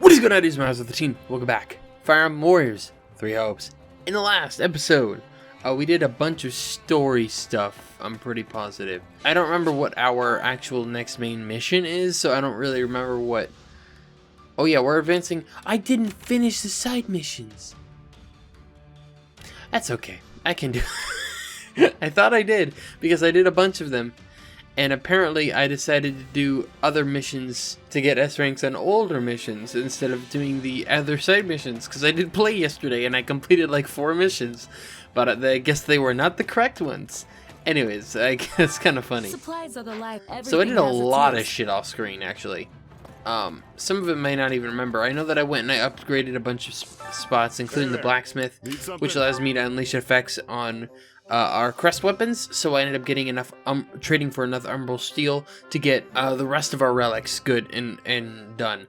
What is going on, dudes? Members of the team? Welcome back. Fire Emblem Warriors, 3 Hopes. In the last episode, we did a bunch of story stuff, I'm pretty positive. I don't remember what our actual next main mission is, so I don't really remember what... Oh yeah, we're advancing. I didn't finish the side missions. That's okay. I can do I thought I did, because I did a bunch of them. And apparently I decided to do other missions to get S ranks on older missions instead of doing the other side missions. Because I did play yesterday and I completed like 4 missions. But I guess they were not the correct ones. Anyways, I guess it's kind of funny. Supplies are the life. So I did a lot of shit off screen actually. Some of it may not even remember. I know that I went and I upgraded a bunch of spots, including the blacksmith, which allows me to unleash effects on our crest weapons, so I ended up getting enough trading for enough umbral steel to get the rest of our relics good and done,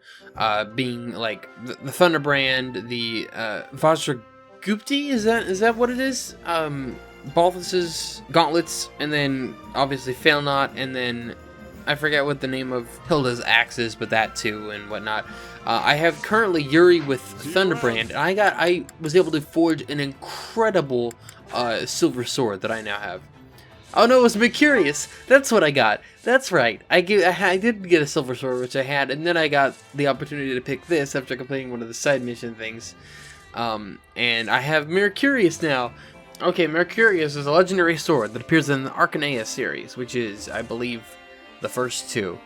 being like the Thunderbrand, the Vajragupti, is that what it is? Balthus's gauntlets, and then obviously Failnaught, and then I forget what the name of Hilda's axe is, but that too and whatnot. I have currently Yuri with Thunderbrand, and I was able to forge an incredible silver sword that I now have. Oh no, it was Mercurius. That's what I got. That's right. I did get a silver sword, which I had, and then I got the opportunity to pick this after completing one of the side mission things. And I have Mercurius now. Okay, Mercurius is a legendary sword that appears in the Arcaneus series, which is, I believe, the first 2.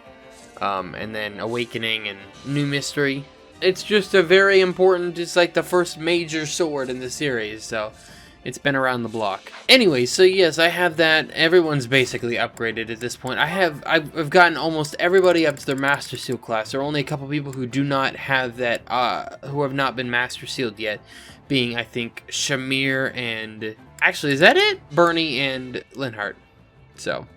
And then Awakening and New Mystery. It's just a very important, it's like the first major sword in the series, so it's been around the block. Anyway, so yes, I have that. Everyone's basically upgraded at this point. I've gotten almost everybody up to their Master Seal class. There are only a couple people who do not have that, who have not been Master Sealed yet, being, I think, Shamir and... Actually, is that it? Bernie and Linhardt. So...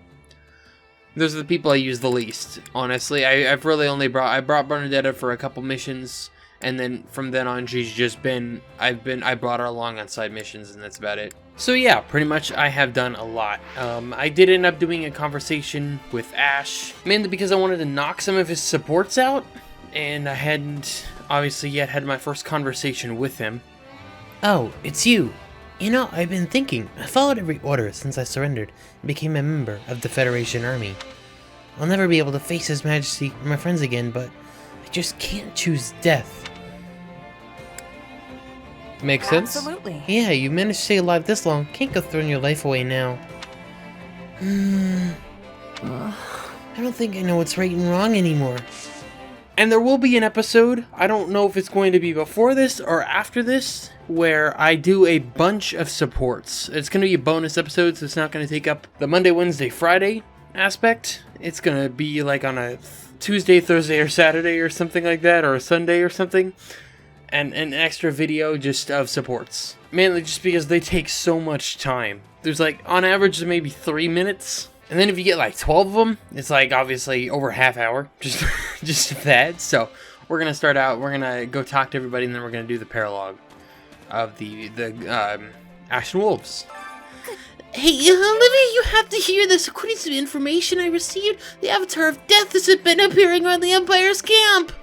those are the people I use the least, honestly. I've really only brought Bernadetta for a couple missions, and then from then on she's just been, I brought her along on side missions, and that's about it. So yeah, pretty much I have done a lot. I did end up doing a conversation with Ash, mainly because I wanted to knock some of his supports out, and I hadn't obviously yet had my first conversation with him. Oh, it's you. You know, I've been thinking. I followed every order since I surrendered and became a member of the Federation Army. I'll never be able to face His Majesty or my friends again, but I just can't choose death. Makes sense? Absolutely. Yeah, you managed to stay alive this long. Can't go throwing your life away now. I don't think I know what's right and wrong anymore. And there will be an episode, I don't know if it's going to be before this or after this, where I do a bunch of supports. It's going to be a bonus episode, so it's not going to take up the Monday, Wednesday, Friday aspect. It's going to be like on a Tuesday, Thursday, or Saturday or something like that, or a Sunday or something. And an extra video just of supports. Mainly just because they take so much time. There's like, on average, maybe 3 minutes. And then if you get like 12 of them, it's like obviously over half hour, just that. So we're gonna start out. We're gonna go talk to everybody, and then we're gonna do the paralogue of the Ashen Wolves. Hey, Olivia, you have to hear this. According to the information I received, the Avatar of Death has been appearing around the Empire's camp.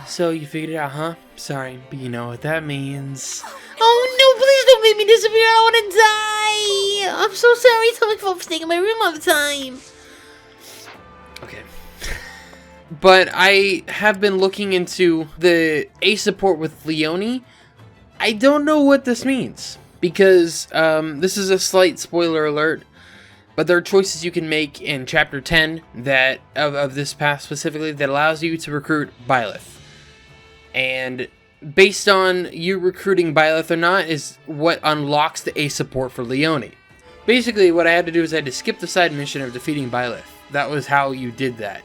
So you figured it out, huh? Sorry, but you know what that means. Oh no, please don't make me disappear. I want to die. I'm so sorry. Tell me for staying in my room all the time. Okay. But I have been looking into the A support with Leone. I don't know what this means. Because this is a slight spoiler alert. But there are choices you can make in Chapter 10 that of this path specifically that allows you to recruit Byleth. And based on you recruiting Byleth or not is what unlocks the A support for Leone. Basically, what I had to do is I had to skip the side mission of defeating Byleth. That was how you did that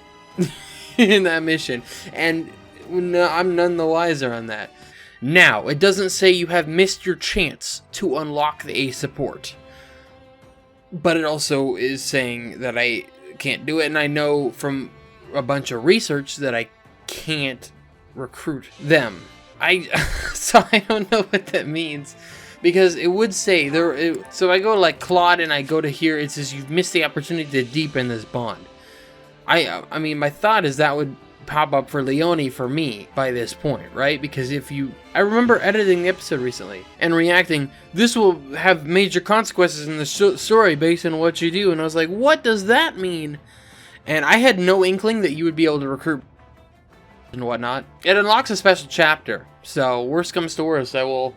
in that mission. And no, I'm none the wiser on that. Now, it doesn't say you have missed your chance to unlock the A support. But it also is saying that I can't do it, and I know from a bunch of research that I can't recruit them. So I don't know what that means, because it would say so I go to like Claude and I go to here, it says you've missed the opportunity to deepen this bond. I mean, my thought is that would pop up for Leone for me by this point, right? Because I remember editing the episode recently and reacting, this will have major consequences in the story based on what you do, and I was like, what does that mean? And I had no inkling that you would be able to recruit and whatnot. It unlocks a special chapter, so worst comes to worst, I will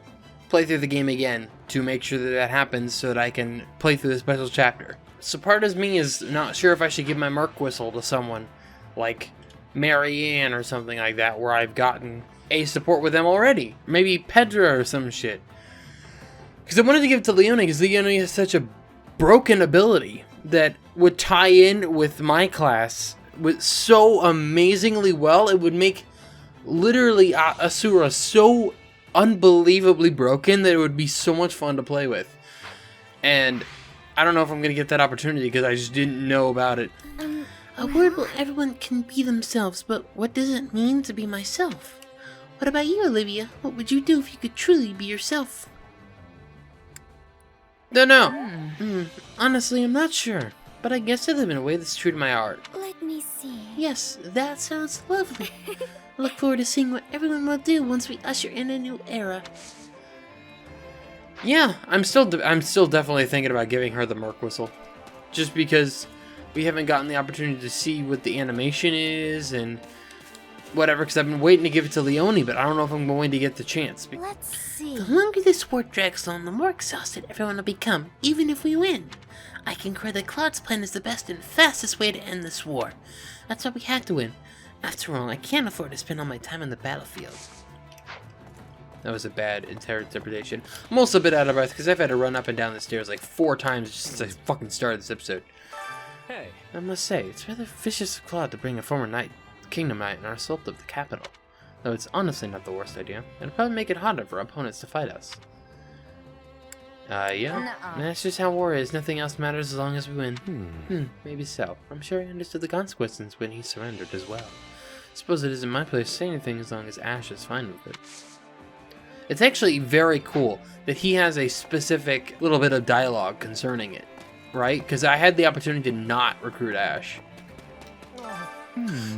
play through the game again to make sure that that happens so that I can play through the special chapter. So part of me is not sure if I should give my Merc Whistle to someone like Marianne or something like that, where I've gotten a support with them already. Maybe Pedra or some shit. Because I wanted to give it to Leone, because Leone has such a broken ability that would tie in with my class with so amazingly well. It would make literally Asura so unbelievably broken that it would be so much fun to play with. And I don't know if I'm going to get that opportunity because I just didn't know about it. A world where everyone can be themselves, but what does it mean to be myself? What about you, Olivia? What would you do if you could truly be yourself? Don't know. Honestly, I'm not sure. But I guess I live in a way that's true to my art. Let me see. Yes, that sounds lovely. I look forward to seeing what everyone will do once we usher in a new era. Yeah, I'm still definitely thinking about giving her the Merc Whistle. Just because we haven't gotten the opportunity to see what the animation is and whatever, because I've been waiting to give it to Leone, but I don't know if I'm going to get the chance. Let's see. The longer this war drags on, the more exhausted everyone will become, even if we win. I concur that Claude's plan is the best and fastest way to end this war. That's why we have to win. After all, I can't afford to spend all my time on the battlefield. That was a bad interpretation. I'm also a bit out of breath because I've had to run up and down the stairs like 4 times since I fucking started this episode. Hey. I must say, it's rather vicious of Claude to bring a former Kingdom Knight in our assault of the capital. Though it's honestly not the worst idea. It'll probably make it harder for opponents to fight us. Yeah. That's just how war is. Nothing else matters as long as we win. Maybe so. I'm sure he understood the consequences when he surrendered as well. Suppose it isn't my place to say anything as long as Ash is fine with it. It's actually very cool that he has a specific little bit of dialogue concerning it, right? Because I had the opportunity to not recruit Ash.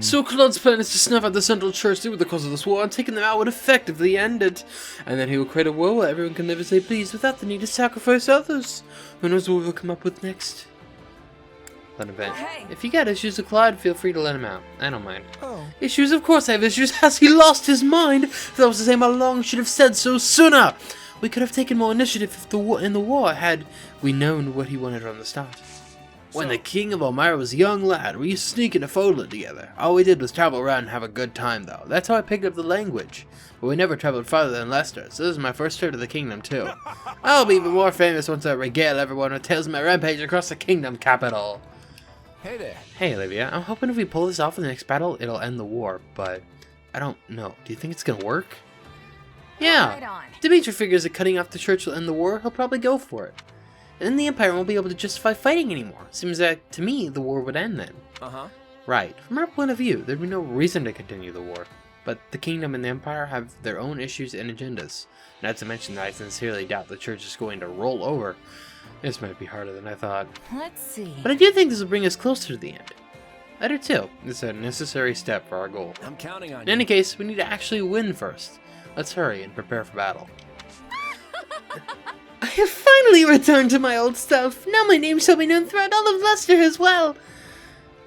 So Claude's plan is to snuff out the Central Church through the cause of this war, and taking them out would effectively end it. And then he will create a world where everyone can live as they please without the need to sacrifice others. Who knows what we'll come up with next? Fun event. Hey. If you got issues with Claude, feel free to let him out. I don't mind. Issues? Of course I have issues. Has he lost his mind? If that was the same all along, should have said so sooner. We could have taken more initiative if in the war had we known what he wanted from the start. When the king of Elmira was a young lad, we used to sneak into Fodland together. All we did was travel around and have a good time, though. That's how I picked up the language. But we never traveled farther than Leicester, so this is my first trip to the kingdom, too. I'll be even more famous once I regale everyone with tales of my rampage across the kingdom capital. Hey there. Hey, Olivia. I'm hoping if we pull this off in the next battle, it'll end the war, but I don't know. Do you think it's gonna work? Yeah. Right on. Dimitri figures that cutting off the church will end the war. He'll probably go for it. And then the Empire won't be able to justify fighting anymore. Seems that, to me, the war would end then. Right. From our point of view, there'd be no reason to continue the war. But the Kingdom and the Empire have their own issues and agendas. Not to mention that I sincerely doubt the Church is going to roll over. This might be harder than I thought. Let's see. But I do think this will bring us closer to the end. I do too. It's a necessary step for our goal. I'm counting on In any case, we need to actually win first. Let's hurry and prepare for battle. I have finally returned to my old self. Now my name shall be known throughout all of Leicester as well.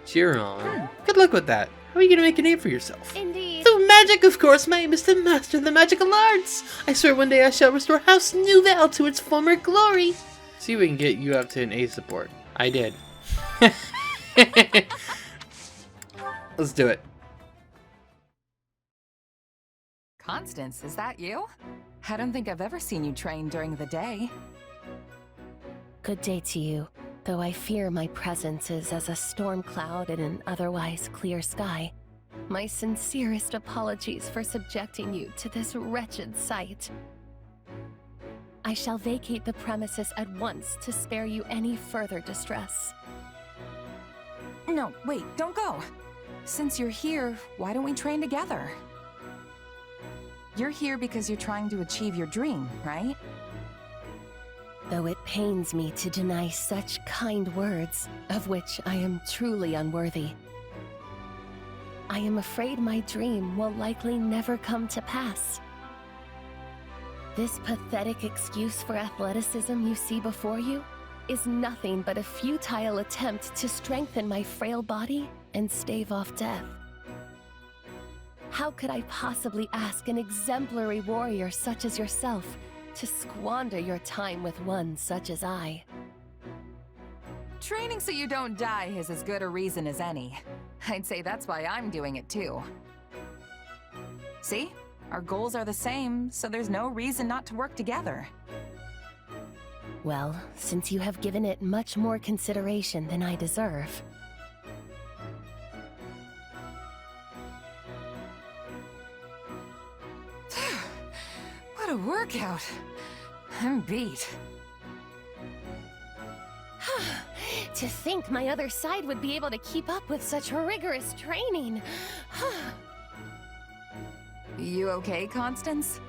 Cheer on. Good luck with that. How are you going to make a name for yourself? Indeed. Through magic, of course. My aim is to master the magical arts. I swear one day I shall restore House Nouvelle to its former glory. See if we can get you up to an A support. I did. Let's do it. Constance, is that you? I don't think I've ever seen you train during the day. Good day to you, though I fear my presence is as a storm cloud in an otherwise clear sky. My sincerest apologies for subjecting you to this wretched sight. I shall vacate the premises at once to spare you any further distress. No, wait, don't go. Since you're here, why don't we train together? You're here because you're trying to achieve your dream, right? Though it pains me to deny such kind words, of which I am truly unworthy. I am afraid my dream will likely never come to pass. This pathetic excuse for athleticism you see before you is nothing but a futile attempt to strengthen my frail body and stave off death. How could I possibly ask an exemplary warrior such as yourself to squander your time with one such as I? Training so you don't die is as good a reason as any. I'd say that's why I'm doing it too. See? Our goals are the same, so there's no reason not to work together. Well, since you have given it much more consideration than I deserve. What a workout. I'm beat. To think my other side would be able to keep up with such rigorous training. You okay, Constance?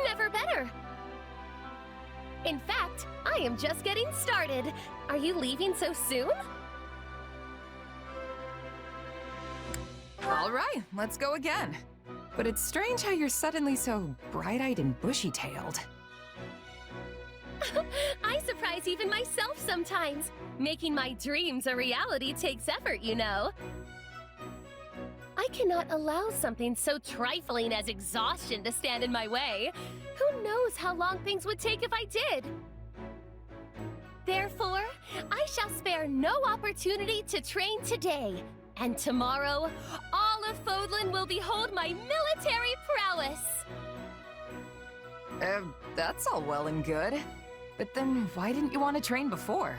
Never better. In fact, I am just getting started. Are you leaving so soon? All right, let's go again. But it's strange how you're suddenly so bright-eyed and bushy-tailed. I surprise even myself sometimes. Making my dreams a reality takes effort, you know. I cannot allow something so trifling as exhaustion to stand in my way. Who knows how long things would take if I did? Therefore, I shall spare no opportunity to train today. And tomorrow, all of Fodlan will behold my military prowess. That's all well and good. But then why didn't you want to train before?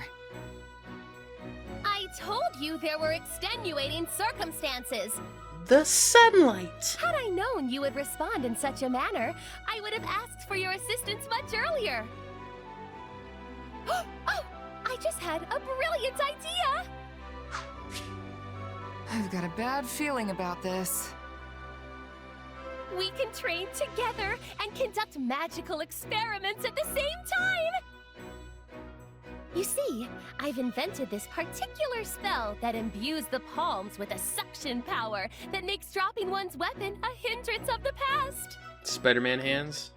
I told you there were extenuating circumstances. The sunlight! Had I known you would respond in such a manner, I would have asked for your assistance much earlier. Oh, I just had a brilliant idea! I've got a bad feeling about this. We can train together and conduct magical experiments at the same time! You see, I've invented this particular spell that imbues the palms with a suction power that makes dropping one's weapon a hindrance of the past. Spider-Man hands?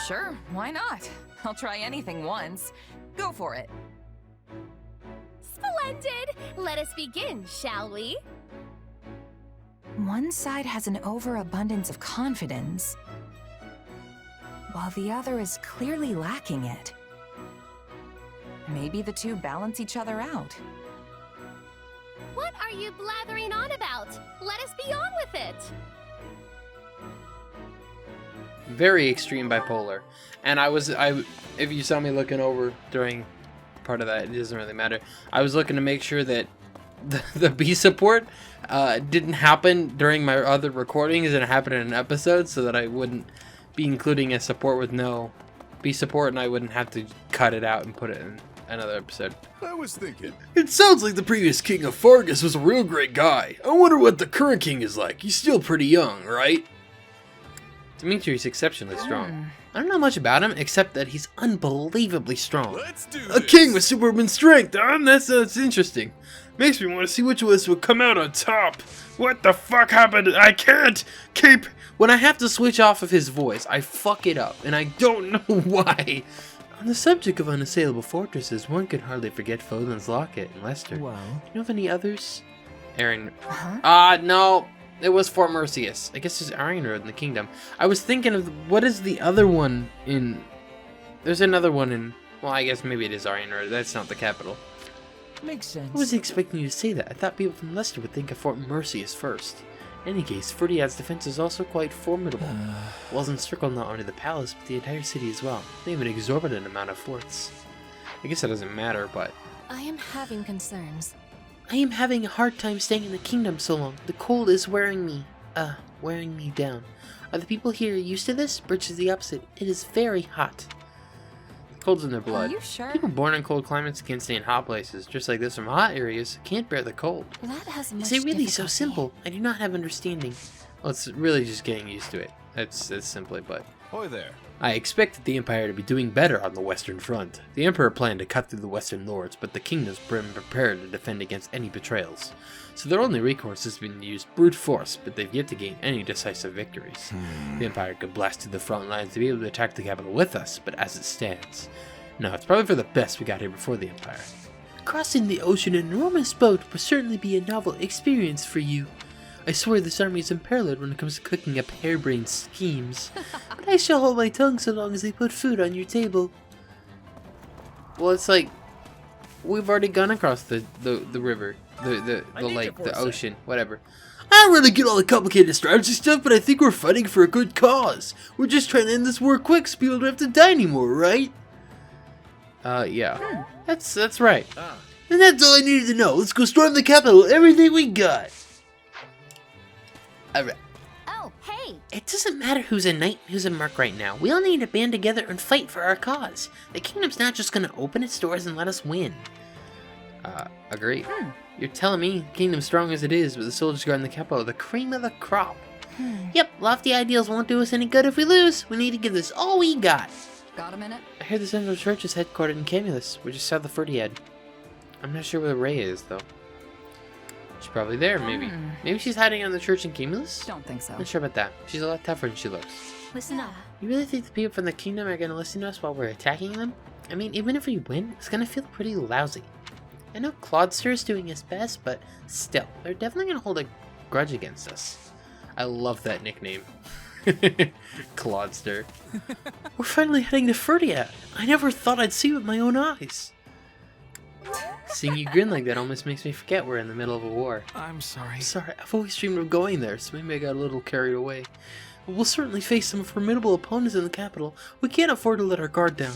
Sure, why not? I'll try anything once. Go for it. Splendid! Let us begin, shall we? One side has an overabundance of confidence, while the other is clearly lacking it. Maybe the two balance each other out. What are you blathering on about? Let us be on with it! Very extreme bipolar. And if you saw me looking over during part of that, it doesn't really matter. I was looking to make sure that the B support didn't happen during my other recordings and it happened in an episode, so that I wouldn't be including a support with no B support and I wouldn't have to cut it out and put it in another episode. I was thinking. It sounds like the previous king of Fargus was a real great guy. I wonder what the current king is like. He's still pretty young, right? Dimitri's exceptionally strong. I don't know much about him, except that he's unbelievably strong. Let's do A this. king with superhuman strength, huh? That's interesting. Makes me want to see which of us would come out on top. What the fuck happened? I can't keep... When I have to switch off of his voice, I fuck it up, and I don't know why. On the subject of unassailable fortresses, one could hardly forget Fodlan's Locket and Leicester. Whoa. You know of any others? Aaron... Huh? No. It was Fort Mercius. I guess there's Iron Road in the kingdom. I was thinking of... What is the other one in... There's another one in... Well, I guess maybe it is Iron Road. That's not the capital. Makes sense. I wasn't expecting you to say that. I thought people from Leicester would think of Fort Mercius first. In any case, Ferdiad's defense is also quite formidable. Walls encircle not only the palace, but the entire city as well. They have an exorbitant amount of forts. I guess that doesn't matter, but... I am having concerns. I am having a hard time staying in the kingdom so long. The cold is wearing me down. Are the people here used to this? Birch is the opposite. It is very hot. Cold's in their blood. Are you sure? People born in cold climates can stay in hot places, just like this from hot areas can't bear the cold. That has much Is it really so difficulty. simple? I do not have understanding. Well, it's really just getting used to it. That's simply, but... Hoy there. I expected the Empire to be doing better on the Western Front. The Emperor planned to cut through the Western Lords, but the kingdom's been prepared to defend against any betrayals. So their only recourse has been to use brute force, but they've yet to gain any decisive victories. The Empire could blast through the front lines to be able to attack the capital with us, but as it stands... No, it's probably for the best we got here before the Empire. Crossing the ocean in an enormous boat would certainly be a novel experience for you. I swear this army is unparalleled when it comes to cooking up harebrained schemes. But I shall hold my tongue so long as they put food on your table. Well, it's like... We've already gone across the river, the lake, the ocean, whatever. I don't really get all the complicated strategy stuff, but I think we're fighting for a good cause. We're just trying to end this war quick so people don't have to die anymore, right? Yeah. That's right. And that's all I needed to know. Let's go storm the capital with everything we got. Alright. Oh, hey! It doesn't matter who's a knight and who's a merc right now. We all need to band together and fight for our cause. The kingdom's not just gonna open its doors and let us win. Agreed. You're telling me the kingdom's strong as it is, but the soldiers guarding the capital are the cream of the crop. Yep, lofty ideals won't do us any good if we lose. We need to give this all we got. Got a minute? I hear the Central Church is headquartered in Camulus, which is south of Ferdiad. I'm not sure where Ray is, though. She's probably there, maybe. Maybe she's hiding in the church in Camulus? Don't think so. Not sure about that. She's a lot tougher than she looks. Listen up. You really think the people from the kingdom are going to listen to us while we're attacking them? I mean, even if we win, it's going to feel pretty lousy. I know Claudster is doing his best, but still, they're definitely going to hold a grudge against us. I love that nickname. Claudster. We're finally heading to Ferdiad. I never thought I'd see it with my own eyes. Seeing you grin like that almost makes me forget we're in the middle of a war. I'm sorry. Sorry, I've always dreamed of going there, so maybe I got a little carried away. But we'll certainly face some formidable opponents in the capital. We can't afford to let our guard down.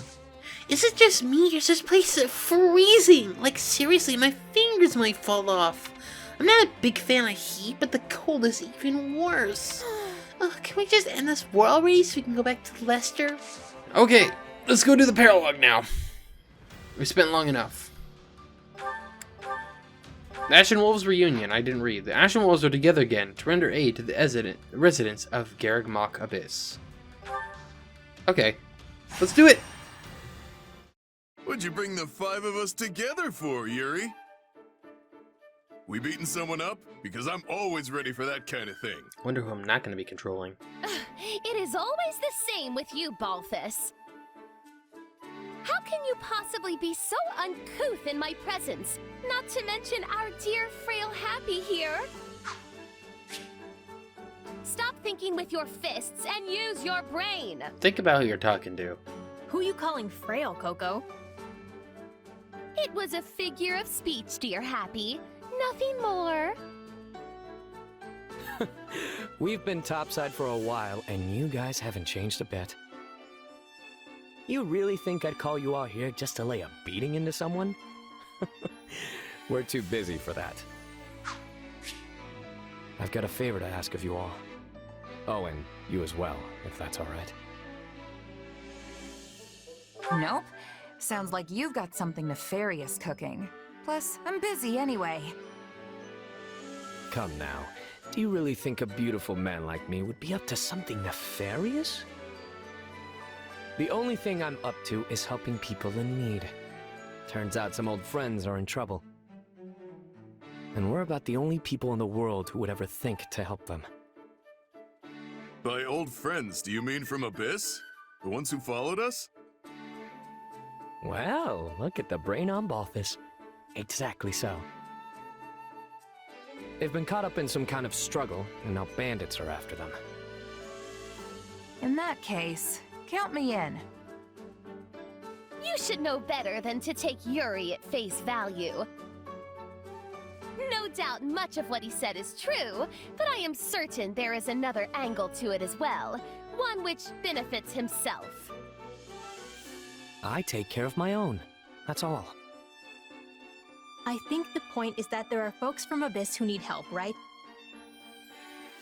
Is it just me, or is this place freezing? Like, seriously, my fingers might fall off. I'm not a big fan of heat, but the cold is even worse. Can we just end this war already so we can go back to Leicester? Okay, let's go do the paralogue now. We spent long enough. The Ashen Wolves reunion, I didn't read. The Ashen Wolves are together again to render aid to the residents of Garreg Abyss. Okay, let's do it! What'd you bring the 5 of us together for, Yuri? We beating someone up? Because I'm always ready for that kind of thing. Wonder who I'm not going to be controlling. It is always the same with you, Balthus. How can you possibly be so uncouth in my presence? Not to mention our dear frail Happy here. Stop thinking with your fists and use your brain. Think about who you're talking to. Who you calling frail, Coco? It was a figure of speech, dear Happy. Nothing more. We've been topside for a while, and you guys haven't changed a bit. You really think I'd call you out here just to lay a beating into someone? We're too busy for that. I've got a favor to ask of you all. Oh, and you as well, if that's all right. Nope. Sounds like you've got something nefarious cooking. Plus, I'm busy anyway. Come now. Do you really think a beautiful man like me would be up to something nefarious? The only thing I'm up to is helping people in need. Turns out some old friends are in trouble. And we're about the only people in the world who would ever think to help them. By old friends, do you mean from Abyss? The ones who followed us? Well, look at the brain on Balthus. Exactly so. They've been caught up in some kind of struggle, and now bandits are after them. In that case, count me in. You should know better than to take Yuri at face value. No doubt much of what he said is true, but I am certain there is another angle to it as well, one which benefits himself. I take care of my own. That's all. I think the point is that there are folks from Abyss who need help, right?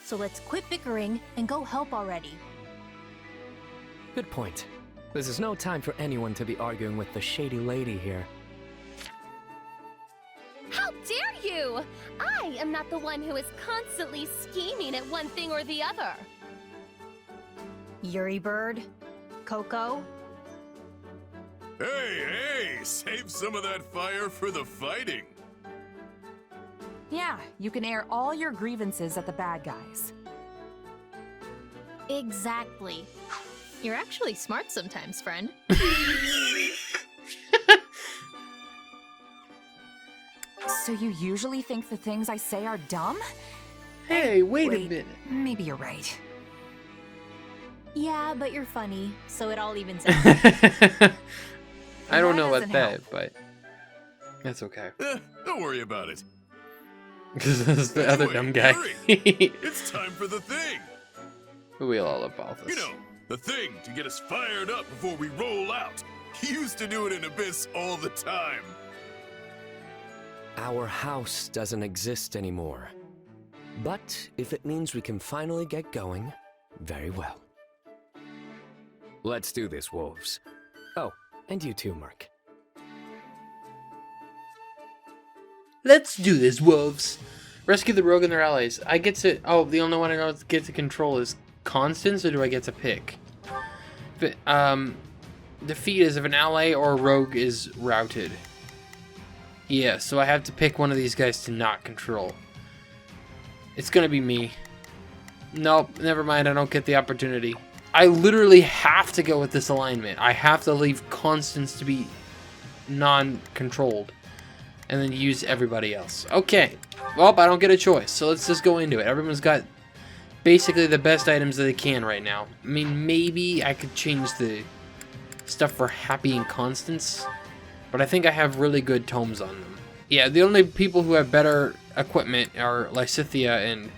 So let's quit bickering and go help already. Good point. This is no time for anyone to be arguing with the shady lady here. How dare you! I am not the one who is constantly scheming at one thing or the other. Yuri Bird, Coco. Hey, save some of that fire for the fighting. Yeah, you can air all your grievances at the bad guys. Exactly. You're actually smart sometimes, friend. So you usually think the things I say are dumb? Hey, wait a minute. Maybe you're right. Yeah, but you're funny, so it all evens out. I don't That know about doesn't that, help. but that's okay. Don't worry about it. Because that's the other Anyway, dumb guy. It's time for the thing. We'll all love Balthus. You know, the thing to get us fired up before we roll out. He used to do it in Abyss all the time. Our house doesn't exist anymore. But if it means we can finally get going, very well. Let's do this, wolves. Oh, and you too, Mark. Let's do this, wolves. Rescue the rogue and their allies. I get to... Oh, the only one I don't get to control is Constance, or do I get to pick? But, defeat is if an ally or rogue is routed. Yeah, so I have to pick one of these guys to not control. It's gonna be me. Nope, never mind, I don't get the opportunity. I literally have to go with this alignment. I have to leave Constance to be non-controlled. And then use everybody else. Okay, well, I don't get a choice, so let's just go into it. Everyone's got basically the best items that they can right now. I mean, maybe I could change the stuff for Happy and Constance, but I think I have really good tomes on them. Yeah, the only people who have better equipment are Lysithea and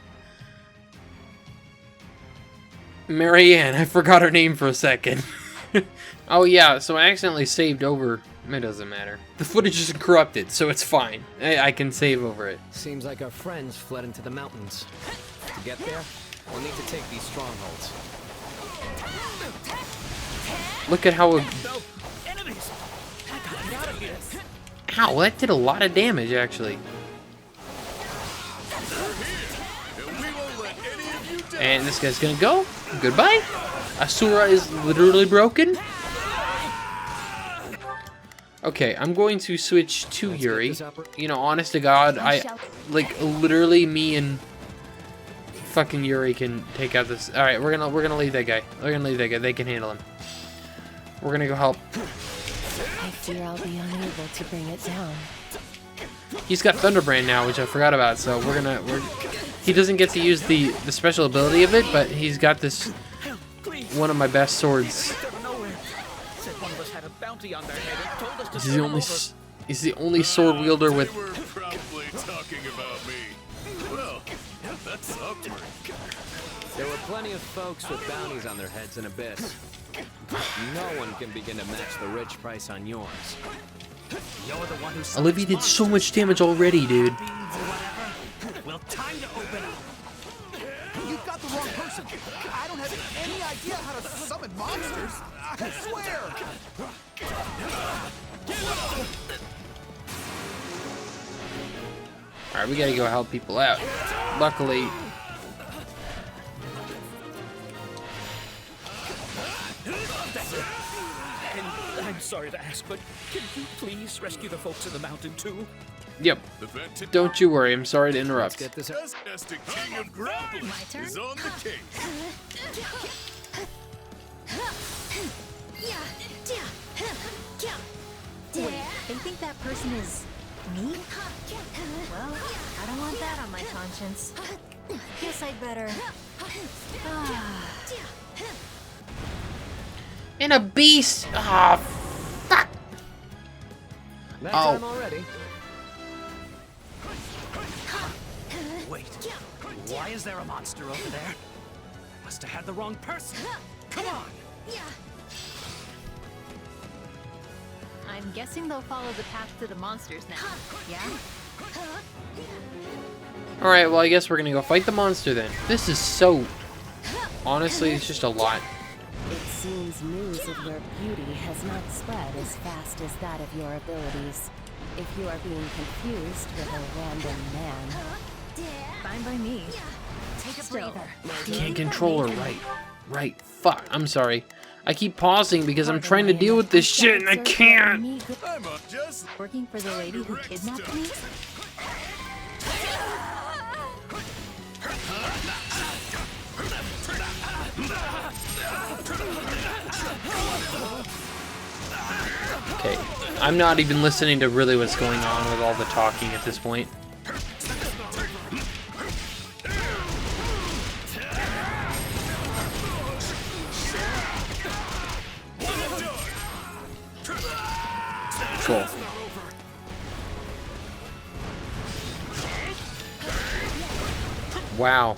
Marianne. I forgot her name for a second. Oh yeah, so I accidentally saved over. It doesn't matter. The footage isn't corrupted, so it's fine. I can save over it. Seems like our friends fled into the mountains. To get there, we'll need to take these strongholds. Look at how... No! Enemies! I gotta get out of here! Ow, that did a lot of damage, actually. And this guy's gonna go. Goodbye. Asura is literally broken. Okay, I'm going to switch to Yuri. You know, honest to God, like literally me and fucking Yuri can take out this. All right, we're gonna leave that guy. We're gonna leave that guy. They can handle him. We're gonna go help. I fear I'll be unable to bring it down. He's got Thunderbrand now, which I forgot about. So he doesn't get to use the special ability of it, but he's got this one of my best swords. He's the only sword wielder with. They were probably talking about me. Well, that's awkward. There were plenty of folks with bounties on their heads in Abyss. No one can begin to match the rich price on yours. You're the one who Olivia did so much damage already, dude. Well, time to open up. You've got the wrong person. I don't have any idea how to summon monsters. I swear. Alright, we gotta go help people out. Luckily. And I'm sorry to ask, but can you please rescue the folks in the mountain too? Yep. Don't you worry, I'm sorry to interrupt. Get this The Fantastic King of Grappling is on the case. Wait, they think that person is me? Well, I don't want that on my conscience. Guess I'd better... And a beast! Ah, fuck! That time already. Wait, why is there a monster over there? Must have had the wrong person. Come on! I'm guessing they'll follow the path to the monsters now, yeah? Alright, well I guess we're gonna go fight the monster then. This is so... Honestly, it's just a lot. It seems news of your beauty has not spread as fast as that of your abilities. If you are being confused with a random man. Fine by me. Take a breather. Can't control her, right. Right, fuck, I'm sorry. I keep pausing because I'm trying to deal with this shit and I can't. I'm just Working for the lady who kidnapped me? Okay, I'm not even listening to really what's going on with all the talking at this point. Cool. Wow.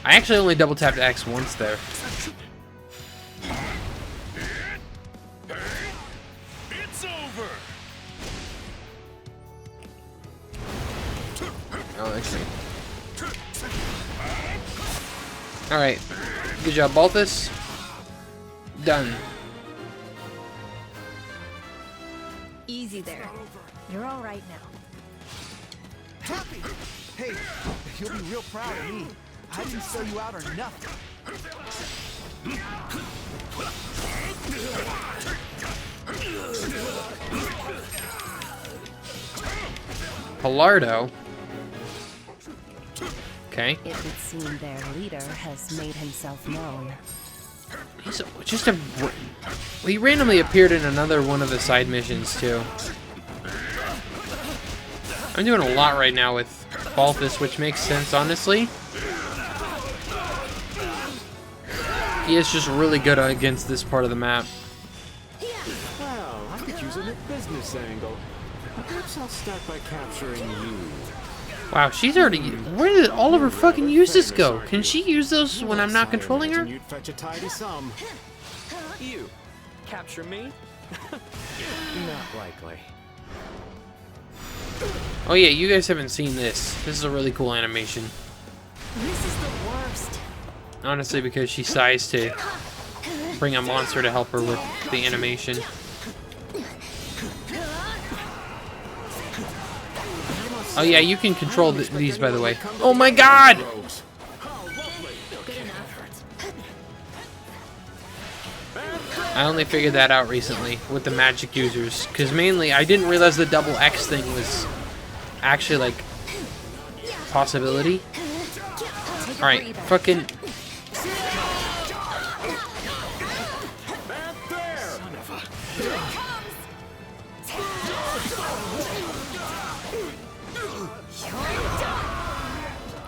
I actually only double tapped X once there. it's over. Oh, actually. Alright. Good job, Balthus. Done. Easy there. You're all right now. Happy! Hey, you'll be real proud of me. I didn't sell you out or nothing. Pilardo. Okay. It would seem their leader has made himself known. He's just a... Well, he randomly appeared in another one of the side missions, too. I'm doing a lot right now with Balthus, which makes sense, honestly. He is just really good against this part of the map. Well, I could use a new business angle. Perhaps I'll start by capturing you. Wow, she's already... Where did all of her fucking uses go? Can she use those when I'm not controlling her? You'd fetch a tidy sum. You capture me? Not likely. Oh yeah, you guys haven't seen this. This is a really cool animation. This is the worst. Honestly, because she sighs to bring a monster to help her with the animation. Oh yeah, you can control these, by the way. Oh my god! I only figured that out recently with the magic users, because mainly I didn't realize the double X thing was actually like possibility. All right, fucking.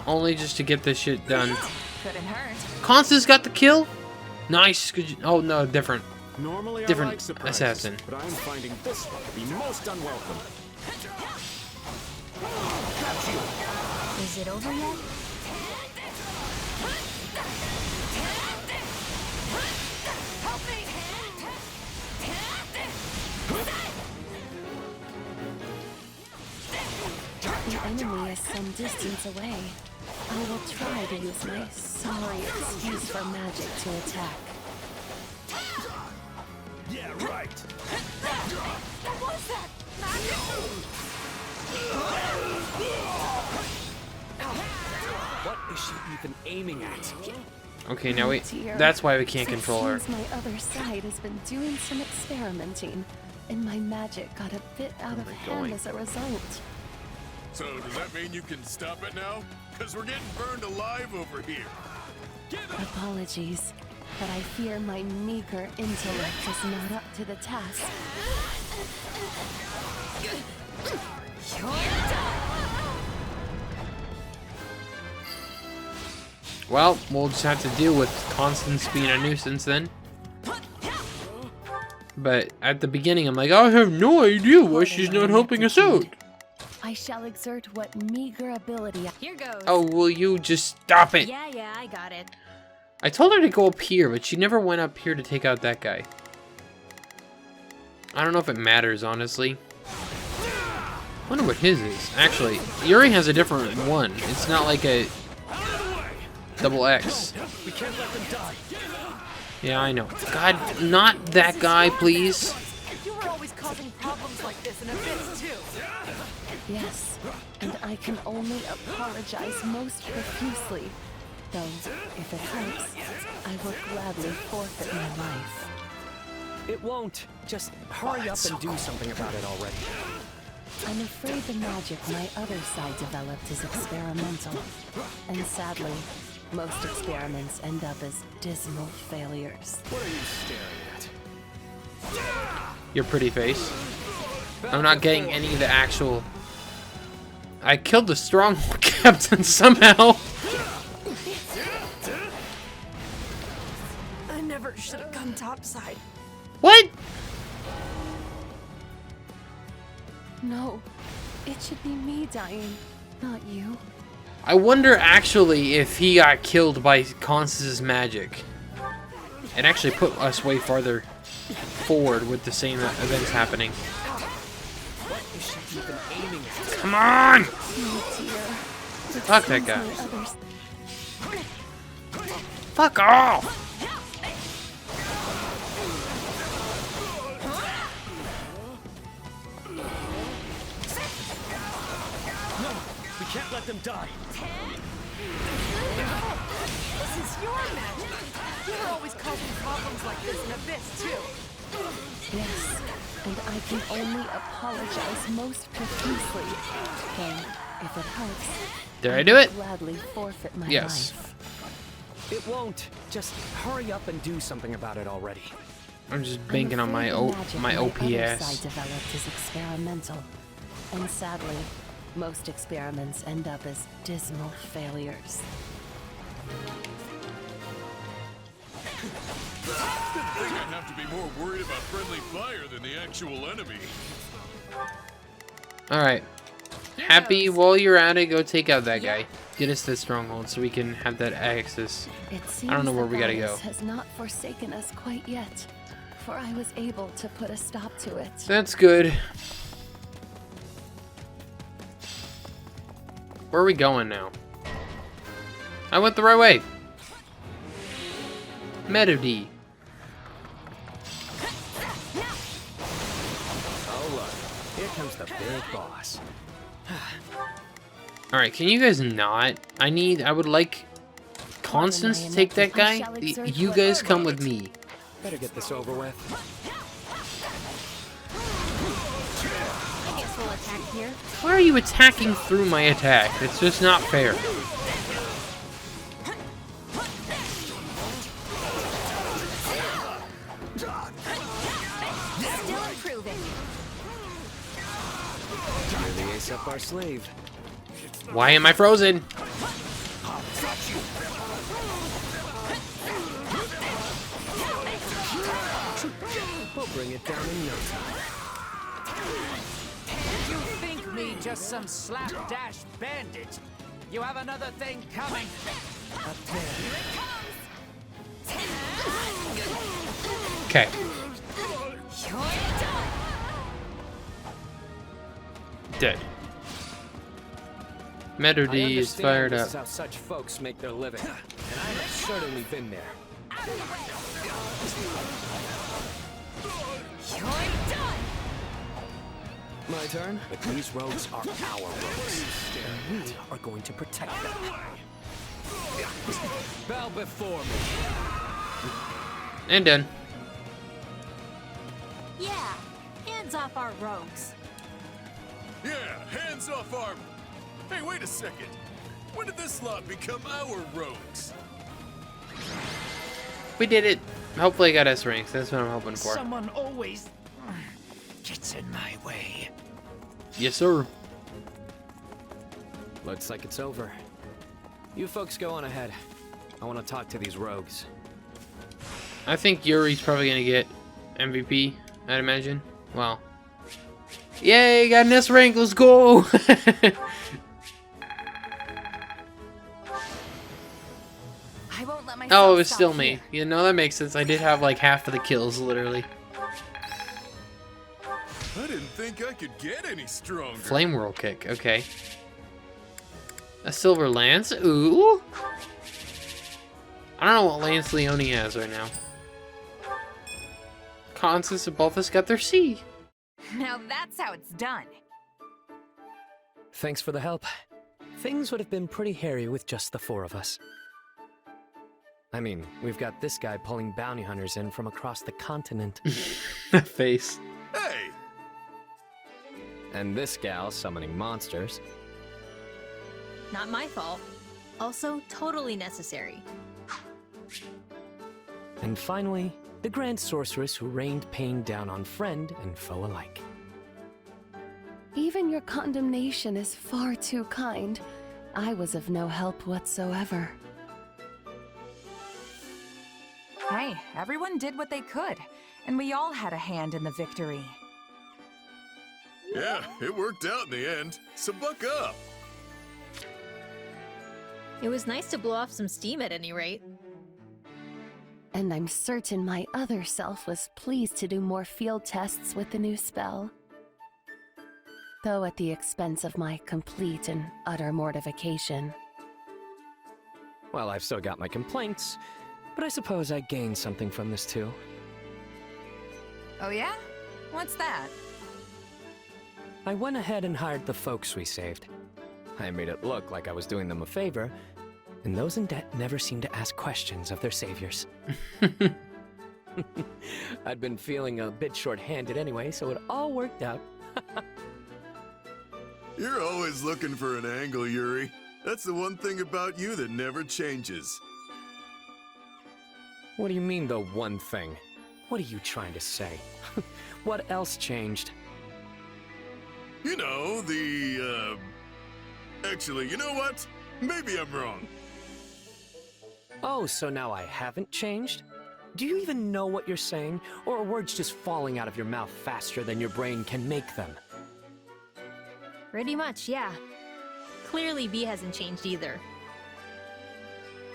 Only just to get this shit done. Couldn't hurt. Constance got the kill. Nice. Oh no, different. Normally Different I like surprises, assassin. but I'm finding this one to be most unwelcome. Is it over yet? The enemy is some distance away. I will try to use my sorry excuse for magic to attack. Yeah, right. What is she even aiming at? Okay, now wait. Dear. That's why we can't control her. It seems my other side has been doing some experimenting, and my magic got a bit out of hand as a result. So does that mean you can stop it now? Because we're getting burned alive over here. Apologies, but I fear my meager intellect is not up to the task. Well, we'll just have to deal with Constance being a nuisance then. But at the beginning, I'm like, I have no idea why she's not helping us out. I shall exert what meager ability. Here goes. Oh, will you just stop it? Yeah, I got it. I told her to go up here, but she never went up here to take out that guy. I don't know if it matters, honestly. I wonder what his is. Actually, Yuri has a different one. It's not like a double X. We can't let them die. Yeah, I know. God, not that guy, please. You were always causing problems like this in Abyss, too. Yes, and I can only apologize most profusely. Though, if it helps, I will gladly forfeit my life. It won't. Just hurry up and do something about it already. I'm afraid the magic my other side developed is experimental. And sadly, most experiments end up as dismal failures. What are you staring at? Your pretty face. I'm not getting any of the actual... I killed the stronghold captain somehow. I never should have gone topside. What? No, it should be me dying, not you. I wonder actually if he got killed by Constance's magic. It actually put us way farther forward with the same events happening. Come on! Fuck that guy. Fuck off! We can't let them die. This is your magic. You're always causing problems like this in Abyss, too. Yes, and I can only apologize most profusely. Though, if it helps, Did I do it? Gladly forfeit my Yes. life. It won't. Just hurry up and do something about it already. I'm just banking on my I'm afraid the my magic my other OPS. side developed is experimental, and sadly, most experiments end up as dismal failures. Didn't think I'd have to be more worried about friendly fire than the actual enemy. Alright. Happy, while you're at it, go take out that guy. Get us this stronghold so we can have that access. It seems I don't know where the we gotta goddess go. has not forsaken us quite yet, for I was able to put a stop to it. That's good. Where are we going now? I went the right way. Melody. Oh look, here comes the big boss. Alright, can you guys not? I would like Constance to take that guy. You guys come with me. Better get this over with. I guess we'll attack here. Why are you attacking through my attack? It's just not fair. Still improving. You're the ace up our sleeve. Why am I frozen? We'll bring it down in no time. You think me just some slapdash bandit? You have another thing coming. Up there. Okay. Dead. Melody is fired This up. is how such folks make their living, and I've certainly been there. My turn? But these rogues are our rogues, and we are going to protect them. Bow before me. And done. Yeah, hands off our rogues. Yeah, hands off our... Hey, wait a second. When did this lot become our rogues? We did it. Hopefully I got S ranks. That's what I'm hoping for. Someone always gets in my way. Yes, sir. Looks like it's over. You folks go on ahead. I want to talk to these rogues. I think Yuri's probably gonna get MVP, I'd imagine. Well. Yay, got an S rank, let's go! I won't let myself Oh, it was stop still here. me. You know, that makes sense. I did have like half of the kills, literally. I didn't think I could get any stronger. Flame whirl kick, okay. A silver lance, ooh. I don't know what Lance Leone has right now. Constance and Balthus got their C. Now that's how it's done. Thanks for the help. Things would have been pretty hairy with just the four of us. I mean, we've got this guy pulling bounty hunters in from across the continent. That face. Hey! And this gal summoning monsters. Not my fault. Also, totally necessary. And finally, the Grand Sorceress who rained pain down on friend and foe alike. Even your condemnation is far too kind. I was of no help whatsoever. Hey, everyone did what they could, and we all had a hand in the victory. Yeah, it worked out in the end, so buck up. It was nice to blow off some steam at any rate. And I'm certain my other self was pleased to do more field tests with the new spell. Though at the expense of my complete and utter mortification. Well, I've still got my complaints, but I suppose I gained something from this too. Oh yeah? What's that? I went ahead and hired the folks we saved. I made it look like I was doing them a favor, and those in debt never seem to ask questions of their saviors. I'd been feeling a bit short-handed anyway, so it all worked out. You're always looking for an angle, Yuri. That's the one thing about you that never changes. What do you mean, the one thing? What are you trying to say? What else changed? You know, Actually, you know what? Maybe I'm wrong. Oh, so now I haven't changed? Do you even know what you're saying? Or are words just falling out of your mouth faster than your brain can make them? Pretty much, yeah. Clearly, B hasn't changed either.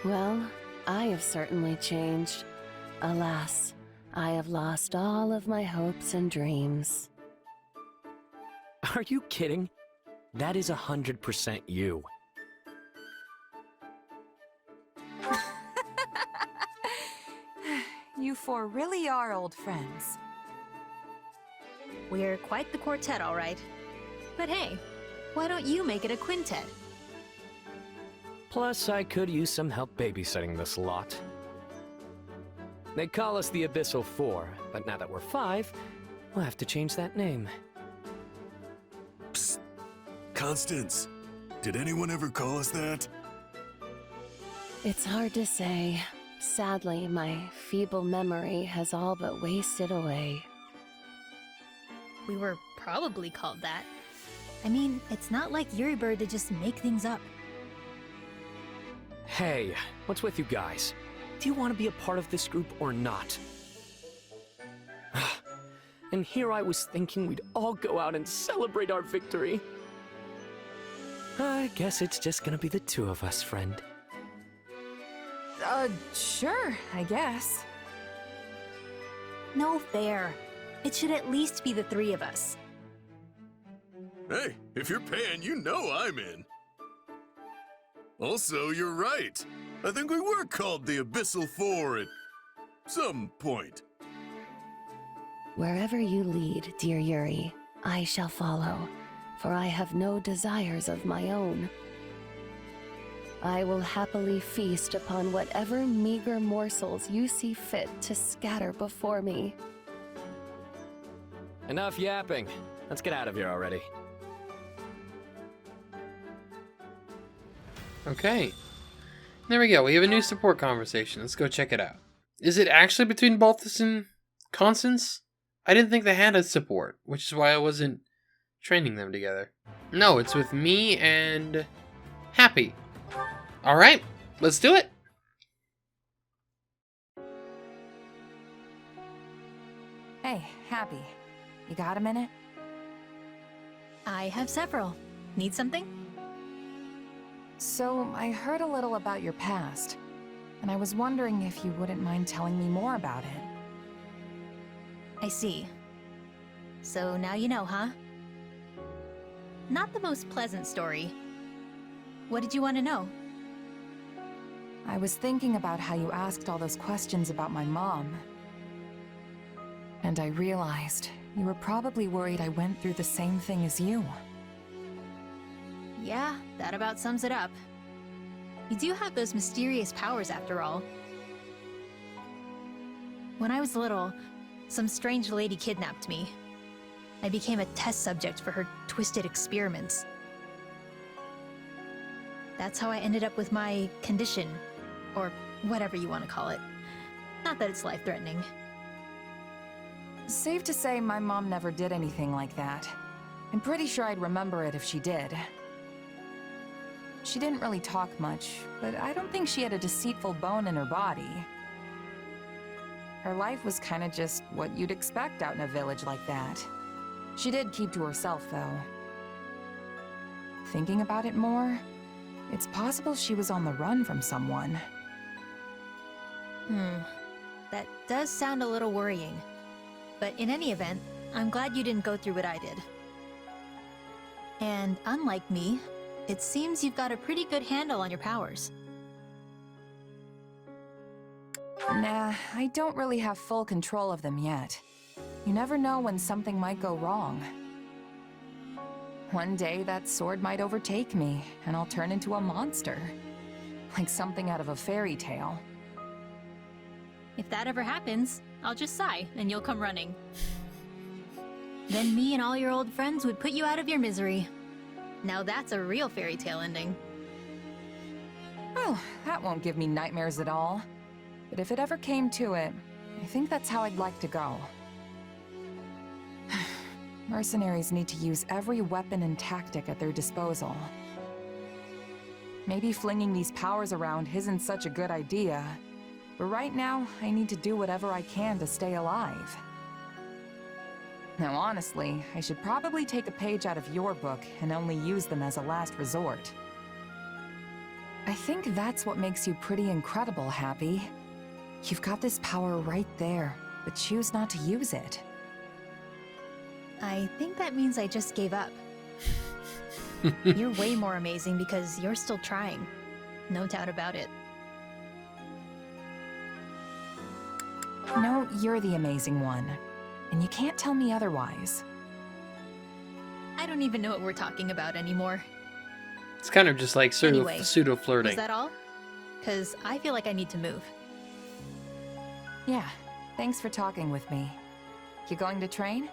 Well, I have certainly changed. Alas, I have lost all of my hopes and dreams. Are you kidding? That is 100% you. You four really are old friends. We're quite the quartet, all right. But hey, why don't you make it a quintet? Plus, I could use some help babysitting this lot. They call us the Abyssal Four, but now that we're 5, we'll have to change that name. Psst. Constance, did anyone ever call us that? It's hard to say. Sadly, my feeble memory has all but wasted away. We were probably called that. I mean, it's not like Yuri Bird to just make things up. Hey, what's with you guys? Do you want to be a part of this group or not? And here I was thinking we'd all go out and celebrate our victory. I guess it's just gonna be the two of us, friend. Sure, I guess. No fair. It should at least be the 3 of us. Hey, if you're paying, you know I'm in. Also, you're right. I think we were called the Abyssal Four at some point. Wherever you lead, dear Yuri, I shall follow, for I have no desires of my own. I will happily feast upon whatever meager morsels you see fit to scatter before me. Enough yapping. Let's get out of here already. Okay. There we go. We have a new support conversation. Let's go check it out. Is it actually between Balthus and Constance? I didn't think they had a support, which is why I wasn't training them together. No, it's with me and Happy. Alright, let's do it. Hey, Happy. You got a minute? I have several. Need something? So, I heard a little about your past, and I was wondering if you wouldn't mind telling me more about it. I see. So now you know, huh? Not the most pleasant story. What did you want to know? I was thinking about how you asked all those questions about my mom. And I realized you were probably worried I went through the same thing as you. Yeah, that about sums it up. You do have those mysterious powers after all. when I was little, some strange lady kidnapped me. I became a test subject for her twisted experiments. That's how I ended up with my condition, or whatever you want to call it. Not that it's life-threatening. Safe to say my mom never did anything like that. I'm pretty sure I'd remember it if she did. She didn't really talk much, but I don't think she had a deceitful bone in her body. Her life was kinda just what you'd expect out in a village like that. She did keep to herself, though. Thinking about it more, it's possible she was on the run from someone. That does sound a little worrying. But in any event, I'm glad you didn't go through what I did. And unlike me, it seems you've got a pretty good handle on your powers. Nah, I don't really have full control of them yet. You never know when something might go wrong. One day that sword might overtake me, and I'll turn into a monster. Like something out of a fairy tale. If that ever happens, I'll just sigh, and you'll come running. Then me and all your old friends would put you out of your misery. Now that's a real fairy tale ending. Well, that won't give me nightmares at all. But if it ever came to it, I think that's how I'd like to go. Mercenaries need to use every weapon and tactic at their disposal. Maybe flinging these powers around isn't such a good idea, but right now, I need to do whatever I can to stay alive. Now honestly, I should probably take a page out of your book and only use them as a last resort. I think that's what makes you pretty incredible, Happy. You've got this power right there, but choose not to use it. I think that means I just gave up. You're way more amazing because you're still trying. No doubt about it. No, you're the amazing one. And you can't tell me otherwise. I don't even know what we're talking about anymore. It's kind of just like Anyway, pseudo-flirting. Is that all? 'Cause I feel like I need to move. Yeah, thanks for talking with me. You going to train?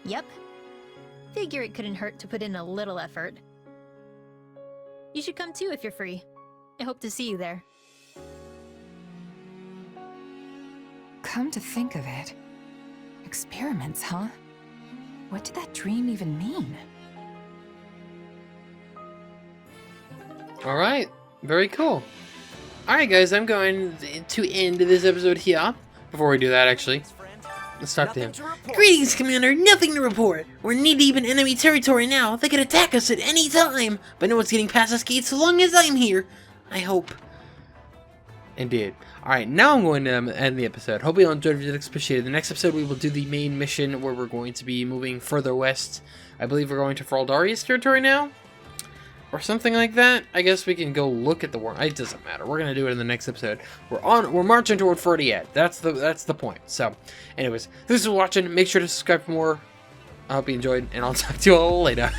Yep. Figure it couldn't hurt to put in a little effort. You should come too if you're free. I hope to see you there. Come to think of it. Experiments, huh? What did that dream even mean? Alright, very cool. Alright guys, I'm going to end this episode here. Before we do that, actually, let's talk to him. Greetings, Commander. Nothing to report. We're knee-deep in enemy territory now. They could attack us at any time. But no one's getting past this gate so long as I'm here. I hope. Indeed. Alright, now I'm going to end the episode. Hope you all enjoyed. If you did, appreciate it. The next episode, we will do the main mission where we're going to be moving further west. I believe we're going to Fraldaria's territory now? Or something like that. I guess we can go look at the war. It doesn't matter. We're gonna do it in the next episode. We're marching toward 48. That's the point. So, anyways, thanks for watching. Make sure to subscribe for more. I hope you enjoyed, and I'll talk to you all later.